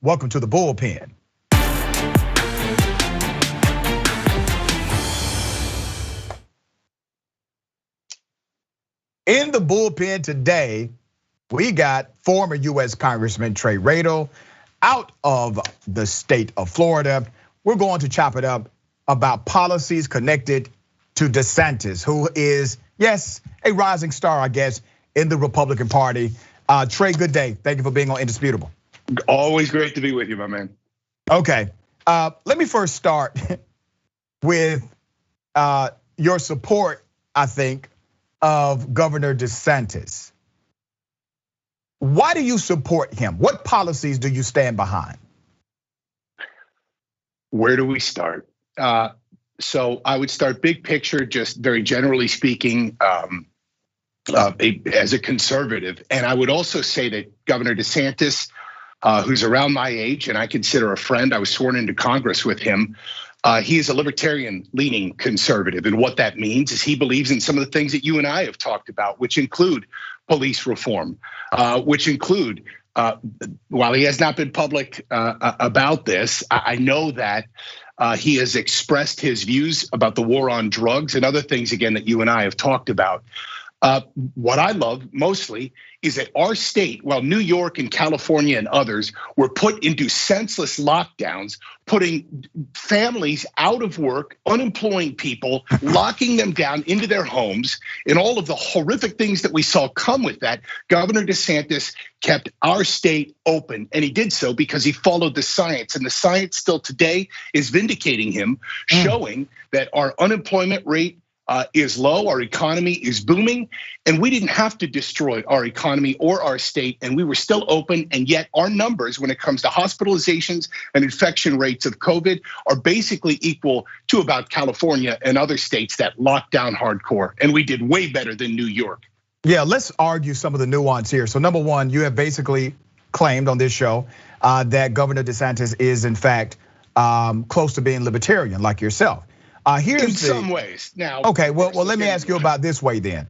Welcome to the Bullpen. In the bullpen today, we got former US Congressman Trey Radel out of the state of Florida. We're going to chop it up about policies connected to DeSantis, who is, yes, a rising star, I guess, in the Republican Party. Trey, good day. Thank you for being on Indisputable. Always great to be with you, my man. Okay, let me first start with your support, I think, of Governor DeSantis. Why do you support him? What policies do you stand behind? Where do we start? So I would start big picture, just very generally speaking, as a conservative. And I would also say that Governor DeSantis, who's around my age and I consider a friend, I was sworn into Congress with him. He is a libertarian-leaning conservative, and what that means is he believes in some of the things that you and I have talked about, which include police reform, which include, while he has not been public about this, I know that he has expressed his views about the war on drugs and other things, again, that you and I have talked about. What I love mostly is that our state, while New York and California and others were put into senseless lockdowns, putting families out of work, unemploying people, locking them down into their homes, and all of the horrific things that we saw come with that, Governor DeSantis kept our state open. And he did so because he followed the science. And the science still today is vindicating him, showing that our unemployment rate is low, our economy is booming, and we didn't have to destroy our economy or our state, and we were still open, and yet our numbers when it comes to hospitalizations and infection rates of COVID are basically equal to about California and other states that locked down hardcore, and we did way better than New York. Yeah, let's argue some of the nuance here. So number one, you have basically claimed on this show that Governor DeSantis is in fact close to being libertarian like yourself. In some ways now. Okay, well, let me ask you about this way then.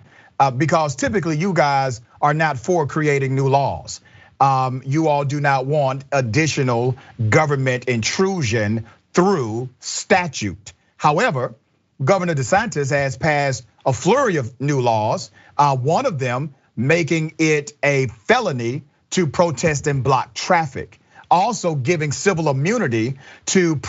Because typically you guys are not for creating new laws. You all do not want additional government intrusion through statute. However, Governor DeSantis has passed a flurry of new laws, one of them making it a felony to protest and block traffic. Also giving civil immunity to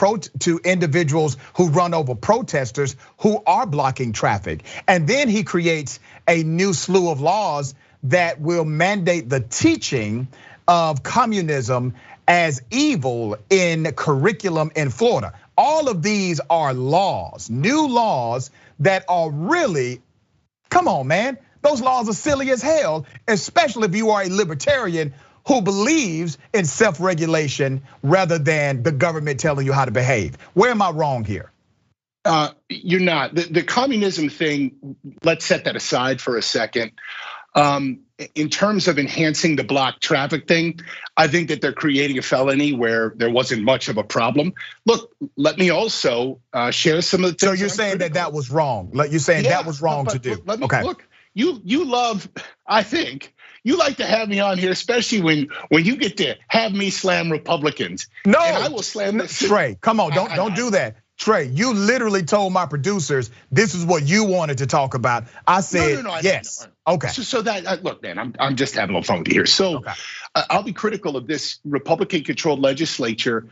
individuals who run over protesters who are blocking traffic. And then he creates a new slew of laws that will mandate the teaching of communism as evil in curriculum in Florida. All of these are laws, new laws that are really, come on, man. Those laws are silly as hell, especially if you are a libertarian who believes in self-regulation rather than the government telling you how to behave. Where am I wrong here? You're not. The communism thing, let's set that aside for a second. In terms of enhancing the block traffic thing, I think that they're creating a felony where there wasn't much of a problem. Look, let me also share some of the things. So you're saying that was wrong? Like you're saying that was wrong to do? Okay. Look, you love, I think, you like to have me on here, especially when you get to have me slam Republicans. No, and I will slam this. Trey, come on, don't do that. Trey, you literally told my producers this is what you wanted to talk about. I said yes. Okay. So that look, man, I'm just having a phone here. So okay. I'll be critical of this Republican-controlled legislature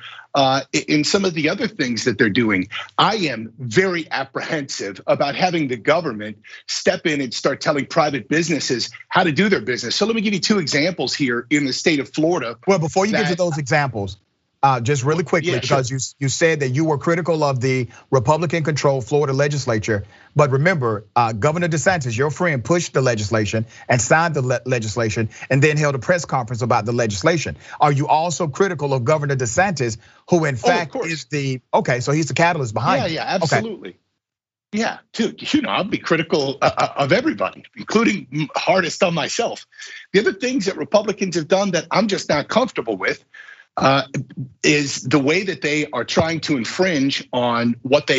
in some of the other things that they're doing. I am very apprehensive about having the government step in and start telling private businesses how to do their business. So let me give you two examples here in the state of Florida. Well, before you get to those examples, just really quickly, because you said that you were critical of the Republican-controlled Florida legislature. But remember, Governor DeSantis, your friend, pushed the legislation and signed the legislation and then held a press conference about the legislation. Are you also critical of Governor DeSantis, who in fact is so he's the catalyst behind it? Yeah, absolutely. Okay. Yeah, dude, I'll be critical of everybody, including hardest on myself. The other things that Republicans have done that I'm just not comfortable with is the way that they are trying to infringe on what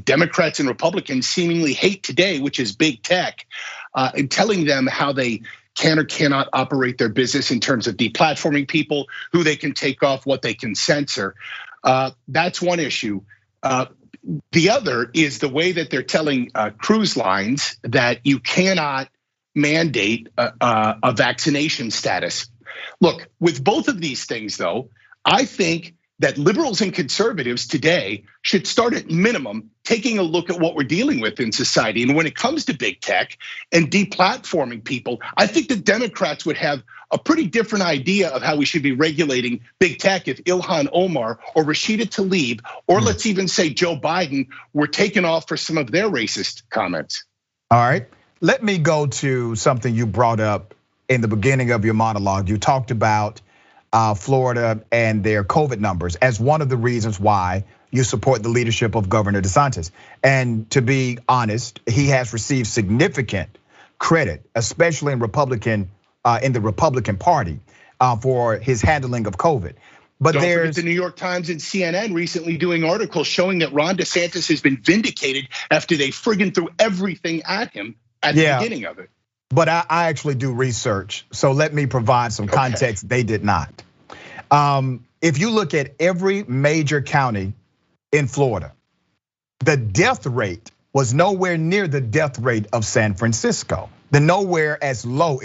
Democrats and Republicans seemingly hate today, which is big tech, and telling them how they can or cannot operate their business in terms of deplatforming people, who they can take off, what they can censor. That's one issue. The other is the way that they're telling cruise lines that you cannot mandate a vaccination status. Look, with both of these things, though, I think that liberals and conservatives today should start at minimum taking a look at what we're dealing with in society. And when it comes to big tech and deplatforming people, I think the Democrats would have a pretty different idea of how we should be regulating big tech if Ilhan Omar or Rashida Tlaib, or let's even say Joe Biden, were taken off for some of their racist comments. All right, let me go to something you brought up in the beginning of your monologue. You talked about Florida and their COVID numbers as one of the reasons why you support the leadership of Governor DeSantis. And to be honest, he has received significant credit, especially in the Republican Party, for his handling of COVID. But don't there's forget the New York Times and CNN recently doing articles showing that Ron DeSantis has been vindicated after they friggin' threw everything at him at the beginning of it. But I actually do research, so let me provide some context. They did not. If you look at every major county in Florida, the death rate was nowhere near the death rate of San Francisco. Nowhere as low,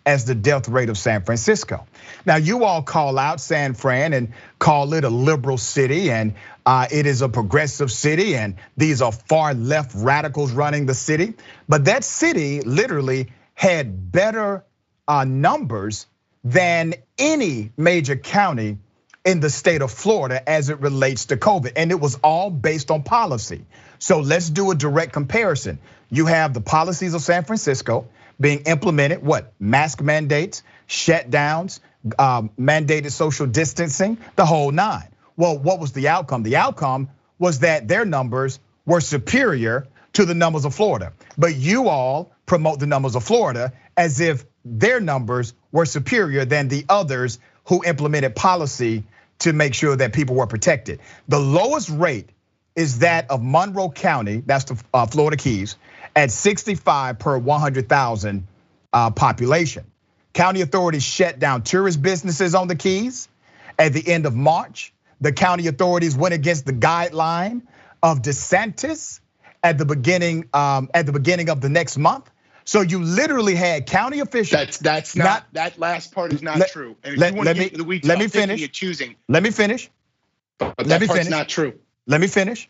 as the death rate of San Francisco. Now, you all call out San Fran and call it a liberal city, and it is a progressive city, and these are far left radicals running the city. But that city literally had better numbers than any major county in the state of Florida as it relates to COVID. And it was all based on policy. So let's do a direct comparison. You have the policies of San Francisco being implemented, mask mandates, shutdowns, mandated social distancing, the whole nine. Well, what was the outcome? The outcome was that their numbers were superior to the numbers of Florida. But you all promote the numbers of Florida as if their numbers were superior than the others who implemented policy to make sure that people were protected. The lowest rate is that of Monroe County, that's the Florida Keys, at 65 per 100,000 population. County authorities shut down tourist businesses on the Keys. At the end of March, the county authorities went against the guideline of DeSantis at the beginning of the next month. So you literally had county officials. That's not that last part is not true. And let me finish. Let me finish. But that part's not true. Let me finish.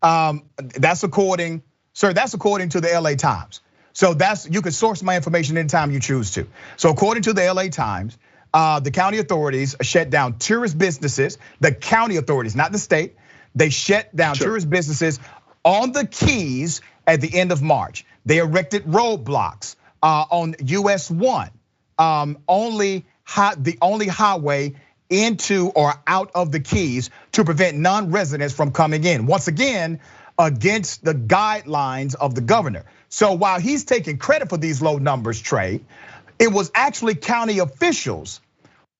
That's according to the LA Times. So you can source my information anytime you choose to. So according to the LA Times, the county authorities shut down tourist businesses. The county authorities, not the state, they shut down tourist businesses on the Keys at the end of March. They erected roadblocks on US 1, the only highway into or out of the Keys to prevent non-residents from coming in. Once again, against the guidelines of the governor. So while he's taking credit for these low numbers, Trey, it was actually county officials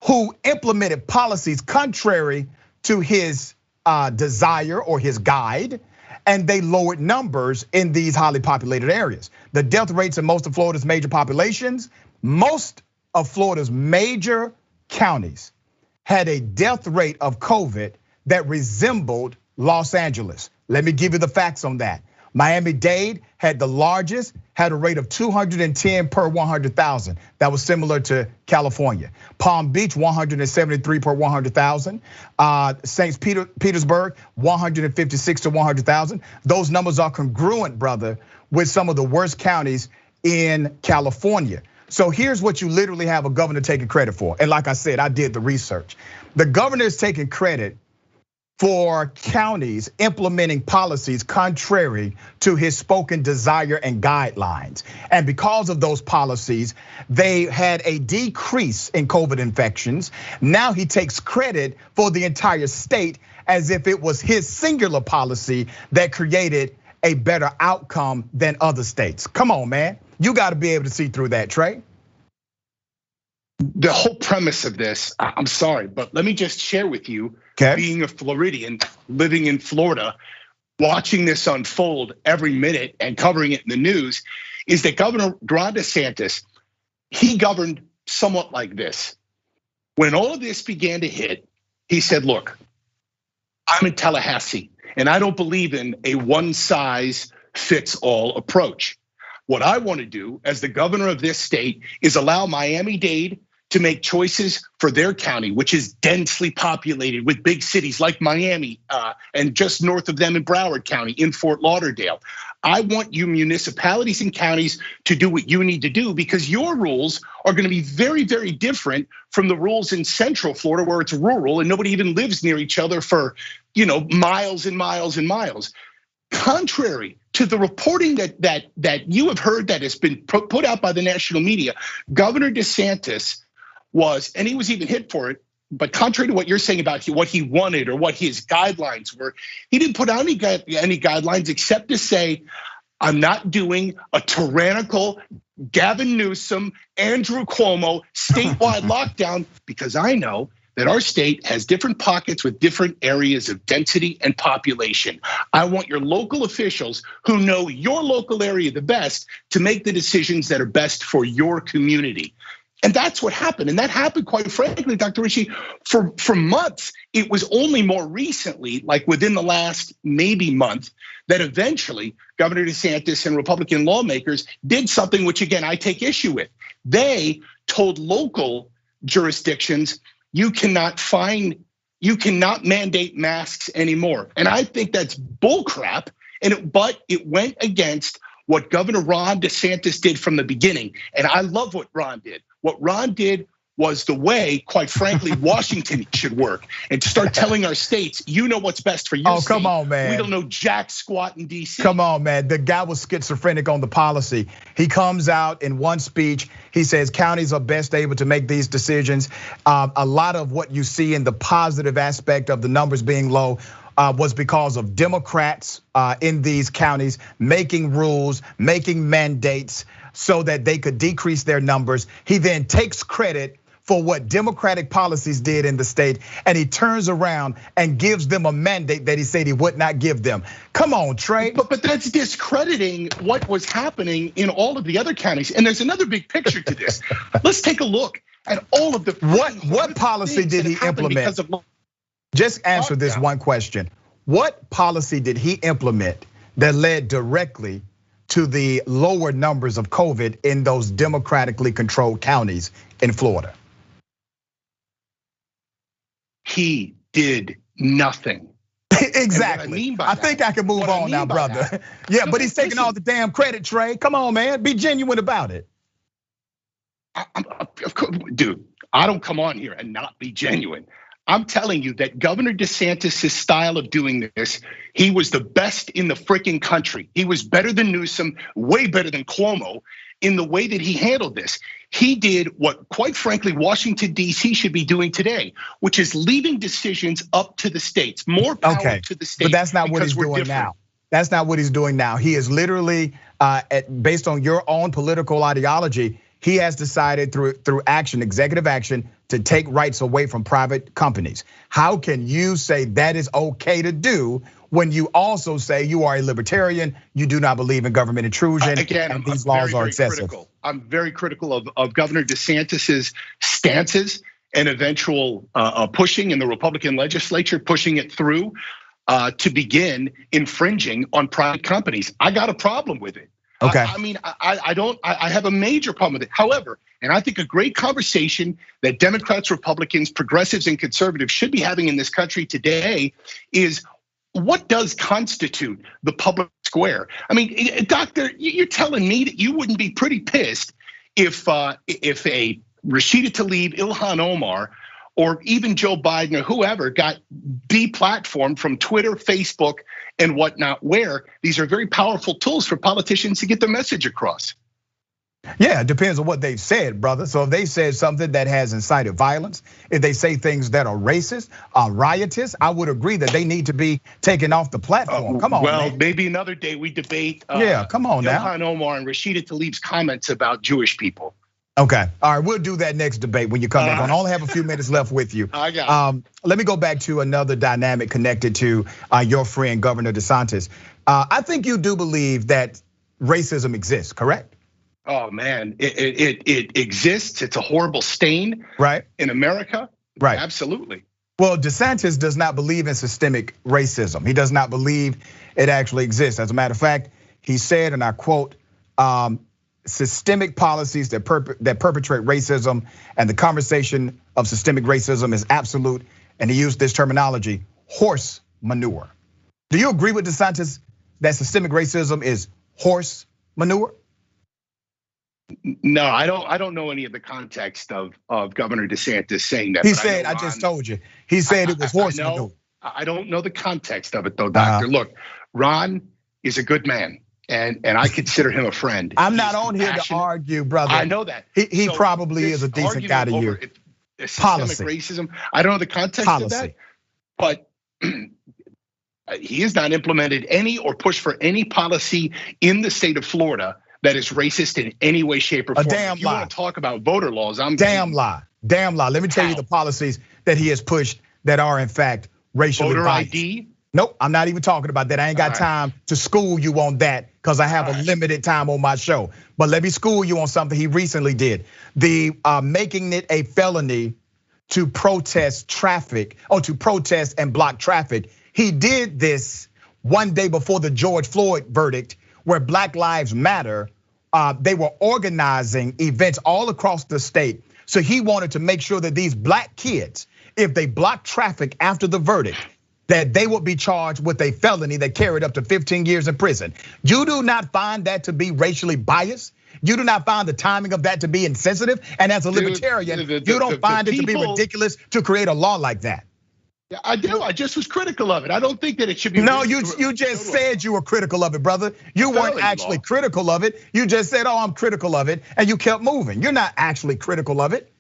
who implemented policies contrary to his desire or his guide, and they lowered numbers in these highly populated areas. The death rates in most of Florida's major populations, most of Florida's major counties had a death rate of COVID that resembled Los Angeles. Let me give you the facts on that. Miami-Dade had the largest, had a rate of 210 per 100,000. That was similar to California. Palm Beach, 173 per 100,000. St. Petersburg, 156 to 100,000. Those numbers are congruent, brother, with some of the worst counties in California. So here's what you literally have a governor taking credit for. And like I said, I did the research. The governor is taking credit for counties implementing policies contrary to his spoken desire and guidelines. And because of those policies, they had a decrease in COVID infections. Now he takes credit for the entire state as if it was his singular policy that created a better outcome than other states. Come on, man. You gotta be able to see through that, Trey. The whole premise of this, I'm sorry, but let me just share with you, being a Floridian, living in Florida, watching this unfold every minute and covering it in the news, is that Governor Ron DeSantis he governed somewhat like this. When all of this began to hit, he said, look, I'm in Tallahassee, and I don't believe in a one-size-fits-all approach. What I want to do as the governor of this state is allow Miami-Dade to make choices for their county, which is densely populated with big cities like Miami, and just north of them in Broward County, in Fort Lauderdale. I want you municipalities and counties to do what you need to do, because your rules are gonna be very, very different from the rules in Central Florida, where it's rural and nobody even lives near each other for miles and miles and miles. Contrary to the reporting that you have heard that has been put out by the national media, Governor DeSantis was, and he was even hit for it, but contrary to what you're saying about what he wanted or what his guidelines were, he didn't put out any guidelines except to say, I'm not doing a tyrannical Gavin Newsom, Andrew Cuomo statewide lockdown, because I know that our state has different pockets with different areas of density and population. I want your local officials who know your local area the best to make the decisions that are best for your community. And that's what happened. And that happened, quite frankly, Dr. Richey, for months. It was only more recently, like within the last maybe month, that eventually Governor DeSantis and Republican lawmakers did something which, again, I take issue with. They told local jurisdictions, you cannot mandate masks anymore. And I think that's bullcrap. But it went against what Governor Ron DeSantis did from the beginning. And I love what Ron did. What Ron did was the way, quite frankly, Washington should work, and to start telling our states, you know what's best for your state. Come on, man. We don't know jack squat in DC. Come on, man. The guy was schizophrenic on the policy. He comes out in one speech, he says counties are best able to make these decisions. A lot of what you see in the positive aspect of the numbers being low was because of Democrats in these counties making rules, making mandates so that they could decrease their numbers. He then takes credit for what Democratic policies did in the state, and he turns around and gives them a mandate that he said he would not give them. Come on, Trey. But that's discrediting what was happening in all of the other counties. And there's another big picture to this. Let's take a look at all of the what policy did he implement? Just answer this one question. What policy did he implement that led directly to the lower numbers of COVID in those democratically controlled counties in Florida? He did nothing. Exactly. I think I can move on now, brother. Yeah, but he's taking all the damn credit, Trey. Come on, man, be genuine about it. Dude, I don't come on here and not be genuine. I'm telling you that Governor DeSantis' style of doing this, he was the best in the freaking country. He was better than Newsom, way better than Cuomo in the way that he handled this. He did what, quite frankly, Washington, D.C. should be doing today, which is leaving decisions up to the states, more power to the states. But that's not what he's doing now. That's not what he's doing now. He is literally, based on your own political ideology, he has decided through action, executive action, to take rights away from private companies. How can you say that is okay to do when you also say you are a libertarian, you do not believe in government intrusion, and these laws are excessive? I'm very critical of Governor DeSantis's stances and eventual pushing in the Republican legislature, pushing it through to begin infringing on private companies. I got a problem with it. Okay. I mean, I have a major problem with it. However, and I think a great conversation that Democrats, Republicans, progressives, and conservatives should be having in this country today is, what does constitute the public square? I mean, Doctor, you're telling me that you wouldn't be pretty pissed if a Rashida Tlaib, Ilhan Omar, or even Joe Biden or whoever got deplatformed from Twitter, Facebook, and whatnot, where these are very powerful tools for politicians to get their message across. Yeah, it depends on what they've said, brother. So if they said something that has incited violence, if they say things that are racist, riotous, I would agree that they need to be taken off the platform. Come on, well, man. Maybe another day we debate. Yeah, come on now. Ilhan Omar and Rashida Tlaib's comments about Jewish people. Okay, all right, we'll do that next debate when you come back. I only have a few minutes left with you. I got it. Let me go back to another dynamic connected to your friend, Governor DeSantis. I think you do believe that racism exists, correct? Oh man, it exists. It's a horrible stain, right, in America. Right, absolutely. Well, DeSantis does not believe in systemic racism. He does not believe it actually exists. As a matter of fact, he said, and I quote, systemic policies that perpetrate racism and the conversation of systemic racism is absolute. And he used this terminology, horse manure. Do you agree with DeSantis that systemic racism is horse manure? No, I don't know any of the context of Governor DeSantis saying that. He said, I just told you. He said it was horse manure. I don't know the context of it though, Doctor. Look, Ron is a good man. And I consider him a friend. I'm not on here to argue, brother. I know that. He probably is a decent guy to you. Systemic racism. I don't know the context of that, but he has not implemented any or pushed for any policy in the state of Florida that is racist in any way, shape, or form. A damn lie. If you want to talk about voter laws, damn lie. Damn lie. Let me tell you the policies that he has pushed that are in fact racially biased. Voter ID. Nope, I'm not even talking about that. I ain't got time to school you on that because I have a limited time on my show. But let me school you on something he recently did. The making it a felony to protest traffic, or to protest and block traffic. He did this one day before the George Floyd verdict, where Black Lives Matter, they were organizing events all across the state. So he wanted to make sure that these black kids, if they block traffic after the verdict, that they would be charged with a felony that carried up to 15 years in prison. You do not find that to be racially biased? You do not find the timing of that to be insensitive? And as a libertarian, you don't find it to be ridiculous to create a law like that? Yeah, I do. I just was critical of it. I don't think that it should be. No, you just said you were critical of it, brother. You weren't actually critical of it. You just said, oh, I'm critical of it, and you kept moving. You're not actually critical of it.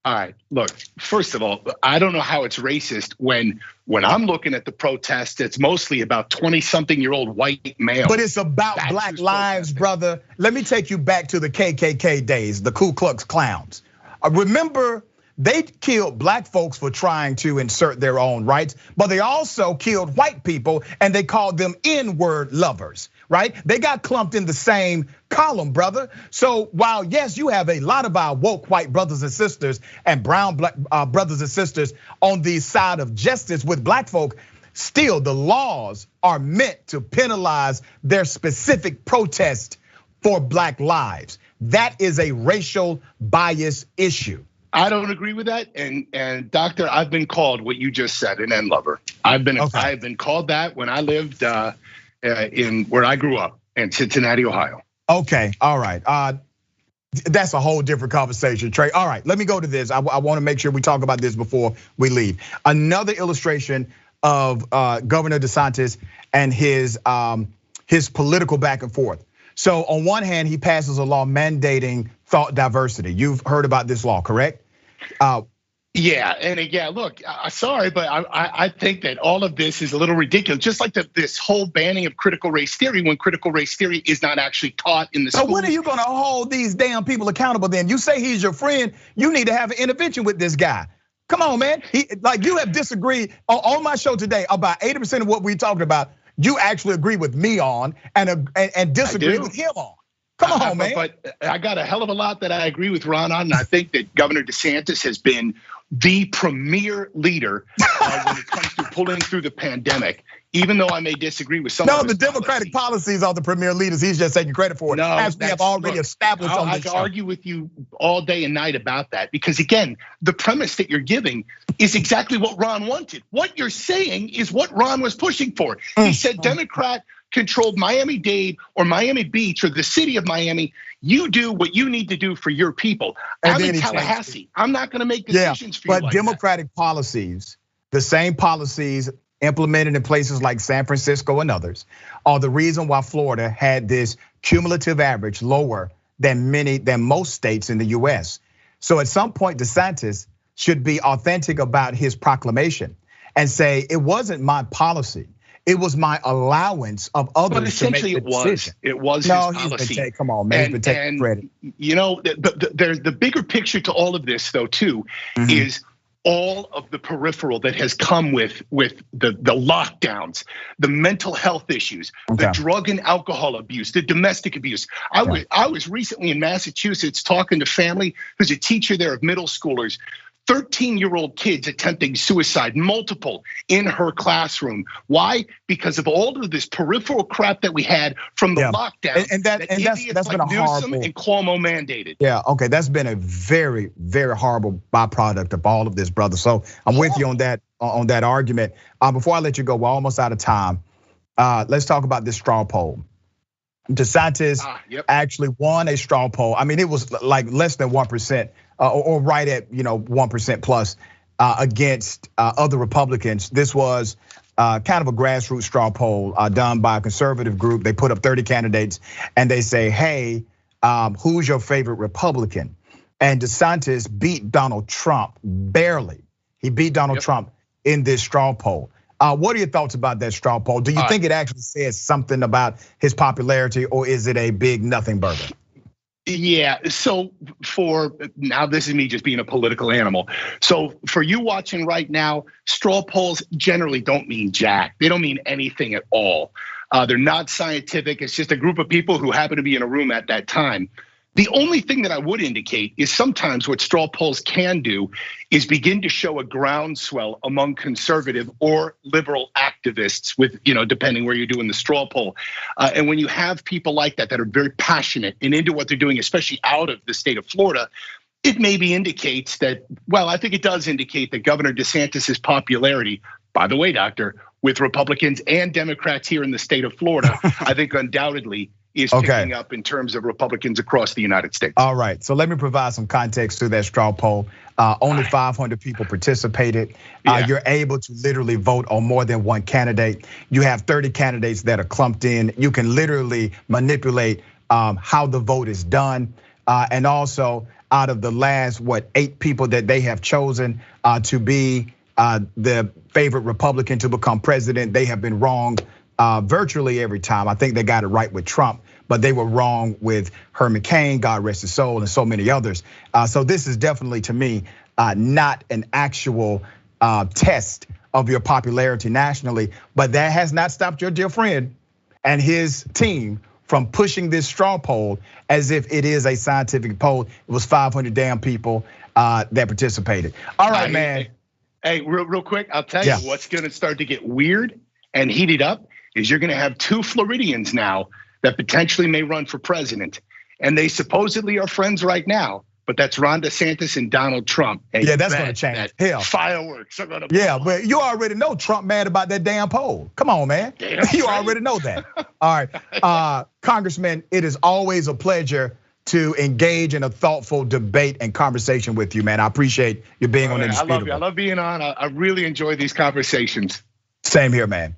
All right, look, first of all, I don't know how it's racist when I'm looking at the protest, it's mostly about 20-something-year-old white males. But it's about Black lives, brother. Let me take you back to the KKK days, the Ku Klux Klans. Remember, they killed black folks for trying to insert their own rights, but they also killed white people and they called them N-word lovers, right? They got clumped in the same column, brother. So while yes, you have a lot of our woke white brothers and sisters and brown black brothers and sisters on the side of justice with black folk, still the laws are meant to penalize their specific protest for Black lives. That is a racial bias issue. I don't agree with that, and Doctor, I've been called what you just said, an N lover. I've been called that when I lived in where I grew up in Cincinnati, Ohio. Okay, all right. That's a whole different conversation, Trey. All right, let me go to this. I want to make sure we talk about this before we leave. Another illustration of Governor DeSantis and his political back and forth. So on one hand, he passes a law mandating thought diversity. You've heard about this law, correct? Yeah, and again, look, sorry, but I think that all of this is a little ridiculous. Just like this whole banning of critical race theory, when critical race theory is not actually taught in the school. So when are you going to hold these damn people accountable? Then you say he's your friend. You need to have an intervention with this guy. Come on, man. Like you have disagreed on my show today about 80% of what we talked about. You actually agree with me on and disagree with him on. Come on, man. But I got a hell of a lot that I agree with Ron on, and I think that Governor DeSantis has been the premier leader when it comes to pulling through the pandemic. Even though I may disagree with some of his the Democratic policies are the premier leaders. He's just taking credit for it. No, as we have already established on this show. I can argue with you all day and night about that because again, the premise that you're giving is exactly what Ron wanted. What you're saying is what Ron was pushing for. He said Democrat controlled Miami-Dade or Miami Beach or the city of Miami. You do what you need to do for your people. I'm in Tallahassee. I'm not going to make decisions for you like that. But Democratic policies, the same policies implemented in places like San Francisco and others, are the reason why Florida had this cumulative average lower than most states in the US. So at some point, DeSantis should be authentic about his proclamation and say, it wasn't my policy. It was my allowance of others. But essentially, to make the decision. It was his policy. Come on, man. He's been taking credit. You know, there's the bigger picture to all of this, though, too, is all of the peripheral that has come with the lockdowns, the mental health issues, the drug and alcohol abuse, the domestic abuse. I was recently in Massachusetts talking to family who's a teacher there of middle schoolers. 13-year-old kids attempting suicide, multiple in her classroom. Why? Because of all of this peripheral crap that we had from the lockdown. And that's been a horrible and Cuomo mandated. Yeah, okay, that's been a very, very horrible byproduct of all of this, brother. So I'm with you on that argument. Before I let you go, we're almost out of time. Let's talk about this straw poll. DeSantis actually won a straw poll. I mean, it was like less than 1%. Or right at 1% plus against other Republicans. This was kind of a grassroots straw poll done by a conservative group. They put up 30 candidates and they say, hey, who's your favorite Republican? And DeSantis beat Donald Trump barely. He beat Donald Trump in this straw poll. What are your thoughts about that straw poll? Do you think it actually says something about his popularity, or is it a big nothing burger? Yeah, so now this is me just being a political animal. So for you watching right now, straw polls generally don't mean jack. They don't mean anything at all. They're not scientific. It's just a group of people who happen to be in a room at that time. The only thing that I would indicate is sometimes what straw polls can do is begin to show a groundswell among conservative or liberal activists with, depending where you're doing the straw poll. And when you have people like that are very passionate and into what they're doing, especially out of the state of Florida, it maybe indicates that, well, I think it does indicate that Governor DeSantis's popularity, by the way, doctor, with Republicans and Democrats here in the state of Florida, I think undoubtedly is picking up in terms of Republicans across the United States. All right, so let me provide some context to that straw poll. Only 500 people participated. You're able to literally vote on more than one candidate. You have 30 candidates that are clumped in. You can literally manipulate how the vote is done. And also, out of the last, 8 people that they have chosen to be the favorite Republican to become president, they have been wrong virtually every time. I think they got it right with Trump, but they were wrong with Herman Cain, God rest his soul, and so many others. So this is definitely, to me, not an actual test of your popularity nationally, but that has not stopped your dear friend and his team from pushing this straw poll as if it is a scientific poll. It was 500 damn people that participated. All right, man. Hey, real quick, I'll tell you what's gonna start to get weird and heated up is you're gonna have 2 Floridians now that potentially may run for president. And they supposedly are friends right now, but that's Ron DeSantis and Donald Trump. And that's gonna change. Hell, fireworks are gonna blow. Yeah, but you already know Trump mad about that damn poll. Come on, man. You already know that. All right, Congressman, it is always a pleasure to engage in a thoughtful debate and conversation with you, man. I appreciate you being on Indisputable. I love you. I love being on. I really enjoy these conversations. Same here, man.